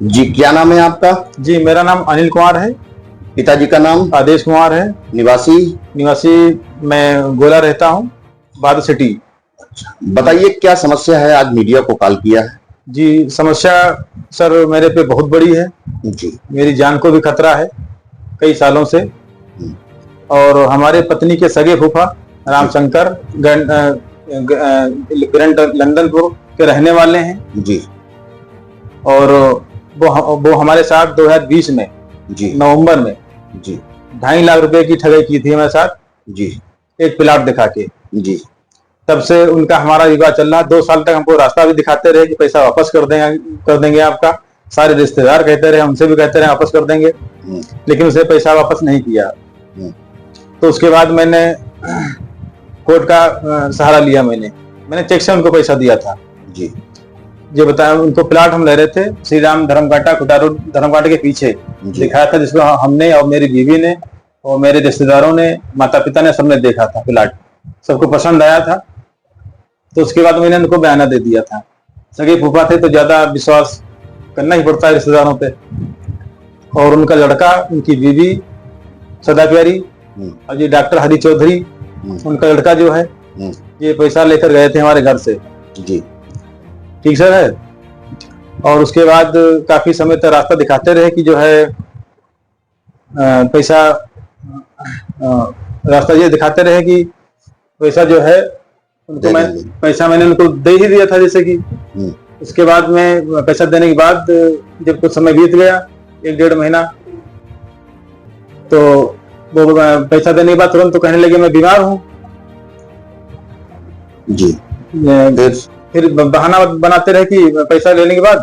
जी, क्या नाम है आपका? जी, मेरा नाम अनिल कुमार है। पिताजी का नाम? आदेश कुमार है। निवासी? निवासी मैं गोला रहता हूँ, बहादुर सिटी। बताइए क्या समस्या है, आज मीडिया को कॉल किया है? जी, समस्या सर मेरे पे बहुत बड़ी है। जी। मेरी जान को भी खतरा है कई सालों से। और हमारे पत्नी के सगे फूफा रामशंकर ग्रैंड लंदनपुर के रहने वाले हैं जी। और वो हमारे साथ 2020 में जी। नवंबर में जी 2.5 लाख रुपए की ठगी की थी हमारे साथ, जी। एक प्लाट दिखा के। जी। तब से उनका हमारा विवाद चल रहा। 2 साल तक हमको रास्ता भी दिखाते रहे कि पैसा वापस कर देंगे आपका। सारे रिश्तेदार कहते रहे, हमसे भी कहते रहे वापस कर देंगे, लेकिन उसे पैसा वापस नहीं किया। तो उसके बाद मैंने कोर्ट का सहारा लिया। मैंने चेक से उनको पैसा दिया था। जी। जो बताया, उनको प्लाट हम ले रहे थे श्री राम धर्मकाटा खुटारू धर्मकाटा के पीछे दिखाया था, जिसको हमने और मेरी बीवी ने और मेरे रिश्तेदारों ने, माता पिता ने, सबने देखा था। प्लाट सबको पसंद आया था। तो उसके बाद मैंने उनको बयाना दे दिया था। सगे फूफा थे तो ज्यादा विश्वास करना ही पड़ता है रिश्तेदारों पे। और उनका लड़का, उनकी बीवी सदा प्यारी और ये डॉक्टर हरि चौधरी, उनका लड़का जो है, ये पैसा लेकर गए थे हमारे घर से। जी। ठीक सर है। और उसके बाद काफी समय तक रास्ता दिखाते रहे कि जो है पैसा, रास्ता ये दिखाते रहे कि पैसा जो है उनको मैंने उनको दे ही दिया था जैसे कि। उसके बाद में पैसा देने के बाद जब कुछ समय बीत गया, 1-1.5 महीना, तो वो पैसा देने के बाद तुरंत तो कहने लगे मैं बीमार हूँ। जी। फिर बहाना बनाते रहे कि पैसा लेने के बाद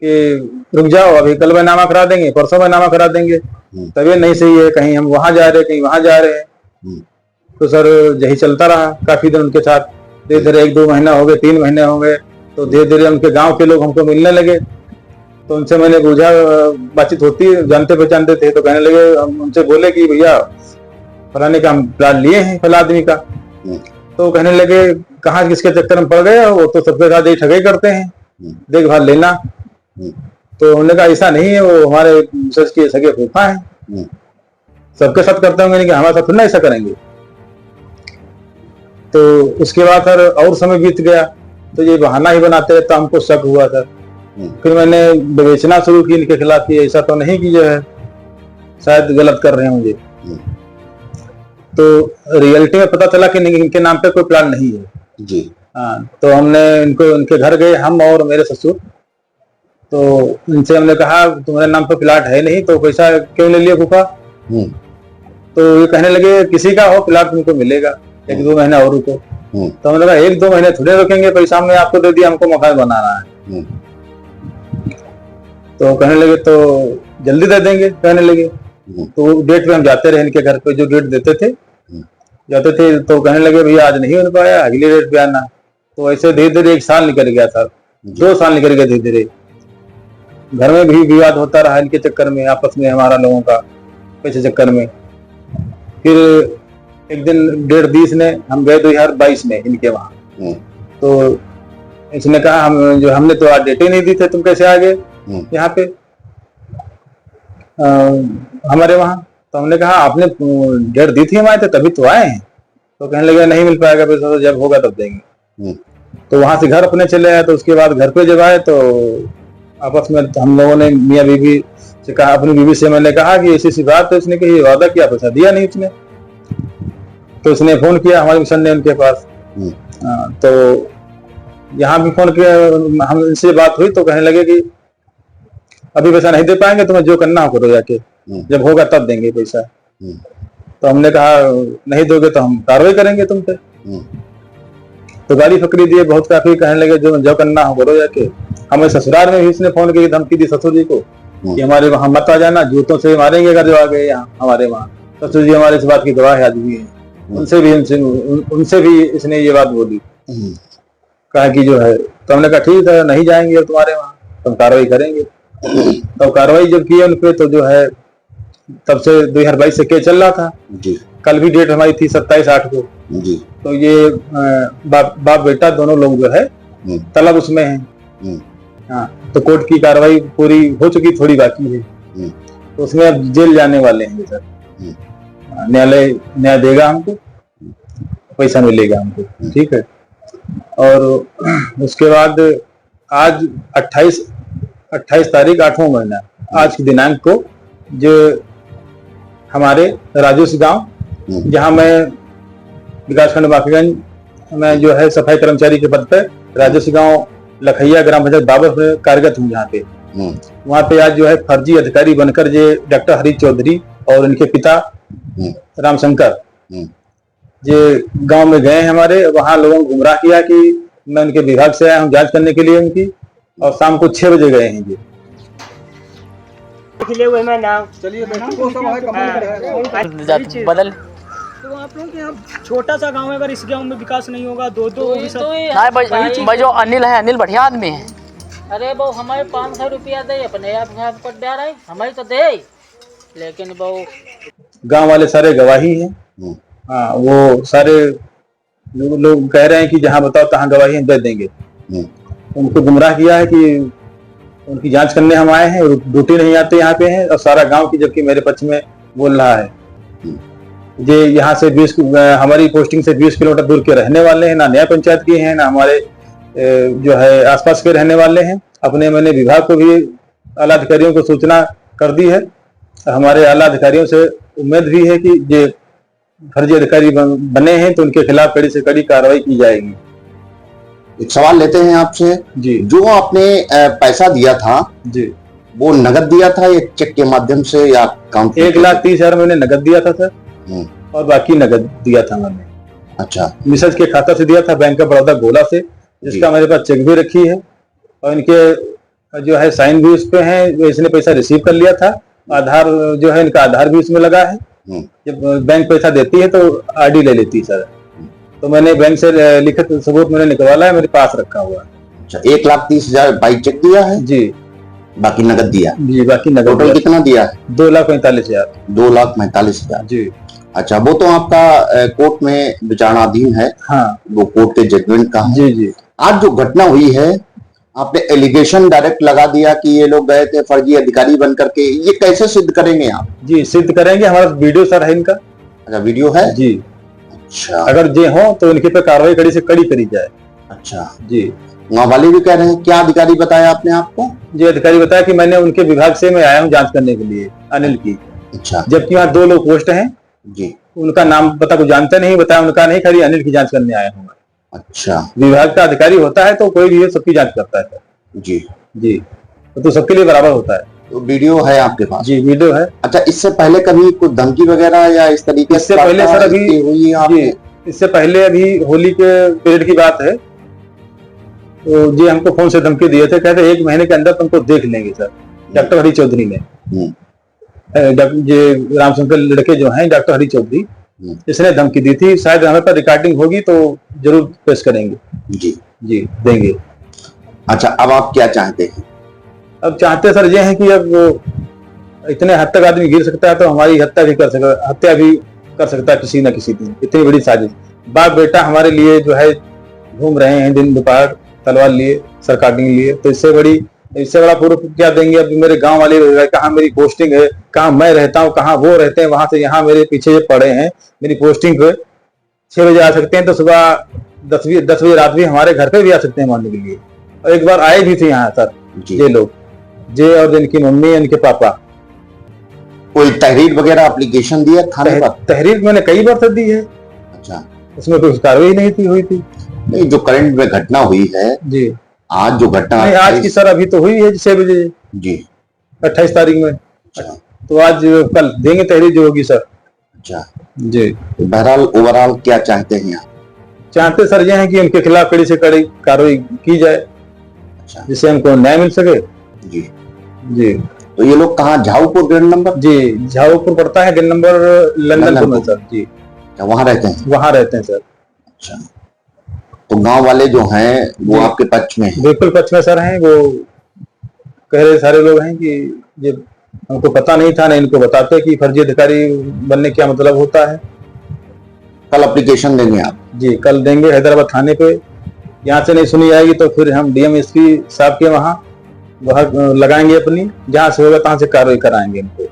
कि रुक जाओ, अभी कल में नामा करा देंगे, परसों में नामा करा देंगे, तबीयत नहीं सही है, कहीं हम वहां जा रहे हैं, कहीं वहां जा रहे हैं। तो सर यही चलता रहा काफी दिन उनके साथ। धीरे धीरे 1-2 महीना हो गए, 3 महीने हो गए, तो धीरे धीरे उनके गांव के लोग हमको मिलने लगे। तो उनसे मैंने पूछा, बातचीत होती, जानते पहचानते थे, तो कहने लगे, हम उनसे बोले कि भैया फलाने का हम प्लाट लिए हैं फला आदमी का। तो कहने लगे कहाँ किसके चक्कर में पड़ गए, वो तो सबके साथ यही ठगी करते हैं, देखभाल लेना। तो उन्होंने कहा ऐसा नहीं है, वो हमारे सच के सगे फूफा हैं, सबके साथ करते होंगे, कि हमारे साथ थोड़ा ऐसा करेंगे। तो उसके बाद सर और समय बीत गया, तो ये बहाना ही बनाते रहे, तो हमको शक हुआ सर। फिर मैंने विवेचना शुरू की इनके खिलाफ कि ऐसा तो नहीं कि जो है शायद गलत कर रहे हैं मुझे। तो रियलिटी में पता चला कि इनके नाम पे कोई प्लान नहीं है। जी। हाँ, तो हमने इनको, उनके घर गए हम और मेरे ससुर। तो इनसे हमने कहा तुम्हारे नाम पे प्लाट है नहीं, तो पैसा क्यों ले लिया फूफा? तो ये कहने लगे किसी का हो प्लाट तुमको मिलेगा, 1-2 महीना और रुको। तो हमने कहा 1-2 महीने थोड़े रुकेंगे, पैसा हमने आपको दे दिया, हमको मकान बनाना है। तो कहने लगे तो जल्दी दे देंगे, कहने लगे। तो डेट पे हम जाते रहे इनके घर पे, जो डेट देते थे जाते थे। तो कहने लगे भैया आज नहीं हो पाया, अगले डेट पे आना। तो ऐसे धीरे धीरे 1 साल निकल गया सर, 2 साल निकल गया धीरे धीरे। घर में भी विवाद होता रहा इनके चक्कर में, आपस में हमारा लोगों का पैसे चक्कर में। फिर एक दिन 1.5 ने हम गए 2022 में इनके वहां। तो इसने कहा हमने तो आज डेट ही नहीं दी थे, तुम कैसे आ गए यहाँ पे हमारे वहां? तो हमने कहा आपने डेट दी थी हम आए थे तभी तो आए हैं। तो कहने लगे नहीं मिल पाएगा पैसा, तो जब होगा तब देंगे। तो वहां से घर अपने चले आए। तो उसके बाद घर पे जब आए तो आपस में हम लोगों ने, मियाँ बीवी से कहा, अपनी बीवी से मैंने कहा कि ऐसी सी बात है। उसने कही वादा किया, पैसा दिया नहीं उसने। तो उसने फोन किया हमारे मिशन ने उनके पास। तो यहाँ भी फोन किया, हम इनसे बात हुई तो कहने लगे कि अभी पैसा नहीं दे पाएंगे, तुम्हें जो करना हो करो जाके, जब होगा तब देंगे पैसा। तो हमने कहा नहीं दोगे तो हम कार्रवाई करेंगे तुम पे। तो गाली फकरी दिए बहुत काफी, कहने लगे जो करना हो करो जाके। हमें ससुराल में भी इसने फोन की धमकी दी ससुर जी को कि हमारे वहां मत आ जाना, जूतों से मारेंगे अगर जो आ गए यहाँ हमारे वहां। ससुर जी हमारे इस बात की गवाह आज भी है। उनसे भी इसने ये बात बोली, कहा कि जो है। तो हमने कहा ठीक है नहीं जाएंगे और तुम्हारे वहां, तुम कार्रवाई करेंगे। तो कार्रवाई जब की उनपे, तो जो है तब से 2022 से केस चल रहा था। जी। कल भी डेट हमारी थी 27/8 को। जी। तो ये बाप बेटा दोनों लोग जो है तलब उसमें हैं। हाँ, तो कोर्ट की कार्रवाई पूरी हो चुकी, थोड़ी बाकी है। तो उसमें अब जेल जाने वाले हैं सर। न्यायालय न्याय देगा हमको, पैसा मिलेगा हमको, ठीक है। और उसके बाद आज 28 तारीख 8वां महीना, आज की दिनांक को, जो हमारे राजूस गांव, जहां मैं विकासखंड बाफीगंज में जो है सफाई कर्मचारी के पद पर राजूस गांव लखैया ग्राम पंचायत बाबर में कार्यरत हूँ, जहाँ पे वहाँ पे आज जो है फर्जी अधिकारी बनकर जो डॉक्टर हरीश चौधरी और उनके पिता रामशंकर जो गांव में गए हमारे, वहां लोगों को गुमराह किया कि मैं उनके विभाग से आया हूँ जांच करने के लिए उनकी, और शाम को 6 बजे गए हैं जी। हुए मैं नाम चलिए बदल तो आप लोग के यहाँ छोटा सा गांव है, अगर इस गांव में विकास नहीं होगा दो भाई जो अनिल है, अनिल बढ़िया आदमी है। अरे वो हमारे 500 रुपया दे, अपने आप कर दे रहे, हमारे तो दे, लेकिन वो गांव वाले सारे गवाही हैं। हाँ, वो सारे लोग कह रहे हैं कि जहां बताओ तहां गवाही हम दे देंगे। उनको गुमराह किया है कि उनकी जांच करने हम आए हैं, ड्यूटी नहीं आते यहाँ पे हैं, और सारा गांव की जबकि मेरे पक्ष में बोल रहा है। ये यहाँ से 20 हमारी पोस्टिंग से 20 किलोमीटर दूर के रहने वाले हैं, ना न्याय पंचायत के हैं, ना हमारे जो है आसपास के रहने वाले हैं। मैंने विभाग को भी आला अधिकारियों को सूचना कर दी है। हमारे आला अधिकारियों से उम्मीद भी है कि ये फर्जी अधिकारी बने हैं तो उनके खिलाफ कड़ी से कड़ी कार्रवाई की जाएगी। एक सवाल लेते हैं आपसे जी। जो आपने पैसा दिया था जी, वो नगद दिया था या चेक के माध्यम से या अकाउंट? 1,30,000 मैंने नगद दिया था सर, और बाकी नगद दिया था मैंने। अच्छा। मिसेज के खाता से दिया था, बैंक ऑफ बड़ौदा गोला से, जिसका मेरे पास चेक भी रखी है, और इनके जो है साइन भी उस पे है। इसने पैसा रिसीव कर लिया था, आधार जो है इनका आधार भी उसमें लगा है। जब बैंक पैसा देती है तो आरडी ले लेती है सर, तो मैंने बैंक से लिखित सबूत मैंने निकलवाया है, मेरे पास रखा हुआ है। अच्छा, 1,30,000 बाई चेक दिया है जी, बाकी नगद दिया जी, बाकी नगद। टोटल कितना दिया है? 2,45,000। 2,45,000 जी। अच्छा, वो तो आपका कोर्ट में विचारणाधीन है। हाँ, वो कोर्ट के जजमेंट का है। जी जी। आज जो घटना हुई है, आपने एलिगेशन डायरेक्ट लगा दिया कि ये लोग गए थे फर्जी अधिकारी बन करके, ये कैसे सिद्ध करेंगे आप? जी, सिद्ध करेंगे, हमारा वीडियो सर है इनका। अच्छा, वीडियो है जी। अच्छा, अगर ये हो तो इनके पे कार्रवाई कड़ी से कड़ी करी जाए। अच्छा जी। गाँव वाले भी कह रहे हैं। क्या अधिकारी बताया आपने आपको? जी, अधिकारी बताया कि मैंने उनके विभाग से मैं आया हूँ जांच करने के लिए, अनिल की। अच्छा। जबकि वहाँ 2 लोग पोस्ट हैं जी। उनका नाम पता को जानते नहीं, बताया उनका नहीं, खाली अनिल की जांच करने आया हूँ। अच्छा। विभाग का अधिकारी होता है तो कोई भी सबकी जांच करता है सर। जी जी, तो सबके लिए बराबर होता है। तो वीडियो है आपके पास? जी, वीडियो है। अच्छा, इससे पहले कभी कोई धमकी वगैरह या इस तरीके इससे पहले सर अभी हुई जी, इससे पहले अभी होली के पीरियड की बात है, तो जी हमको फोन से धमकी दिए थे, कहते 1 महीने के अंदर तुमको देख लेंगे सर, डॉक्टर हरी चौधरी ने। ये रामशंकर लड़के जो हैं डॉक्टर हरी चौधरी, इसने धमकी दी थी। शायद हमारे पास रिकॉर्डिंग होगी तो जरूर पेश करेंगे। जी जी, देंगे। अच्छा, अब आप क्या चाहते हैं? अब चाहते सर ये है कि अब इतने हद तक आदमी गिर सकता है तो हमारी हत्या भी कर सकता है किसी न किसी दिन। इतनी बड़ी साजिश, बाप बेटा हमारे लिए जो है घूम रहे हैं दिन दोपहर तलवार लिए, सरकाटिंग लिए, तो इससे बड़ा प्रूफ क्या देंगे? अब मेरे गांव वाले, कहाँ मेरी पोस्टिंग है, कहाँ मैं रहता हूँ, कहाँ वो रहते हैं, वहां से यहाँ मेरे पीछे ये पड़े हैं। मेरी पोस्टिंग पे 6 बजे आ सकते हैं तो सुबह 10 बजे रात भी हमारे घर पे भी आ सकते हैं मारने के लिए। और एक बार आए भी थे यहाँ सर ये लोग, जे और जिनकी मम्मी इनके पापा। कोई तहरीर वगैरह एप्लीकेशन दिया थाने पर? तहरीर मैंने कई बार दी है। अच्छा, उसमें कोई कार्रवाई नहीं हुई थी। नहीं, जो करंट में घटना हुई है जी, आज जो घटना आज की सर अभी तो हुई है 6 बजे जी, 28 तारीख में। अच्छा, तो आज कल देंगे तहरीर जो होगी सर। अच्छा जी। तो बहरहाल ओवरऑल क्या चाहते हैं आप? चाहते सर ये है कि उनके खिलाफ कड़ी से कड़ी कार्रवाई की जाए, अच्छा, जिससे हमको न्याय मिल सके। जी जी। तो ये लोग कहाँ, झाऊपुर गेट नंबर? जी, झाऊपुर पड़ता है, गेट नंबर लंदनपुर में सर। जी, वहाँ रहते हैं? वहाँ रहते हैं सर। अच्छा, तो गांव वाले जो हैं वो आपके पक्ष में हैं? बिल्कुल पक्ष में सर हैं। वो कह रहे सारे लोग हैं कि ये हमको पता नहीं था, ना इनको बताते कि फर्जी अधिकारी बनने क्या मतलब होता है। कल एप्लीकेशन देंगे आप? जी, कल देंगे हैदराबाद थाने पे। यहाँ से नहीं सुनी जाएगी तो फिर हम डीएम एसपी साहब के वहाँ वह लगाएंगे अपनी, जहां से होगा तहां से कार्रवाई कराएंगे इनको।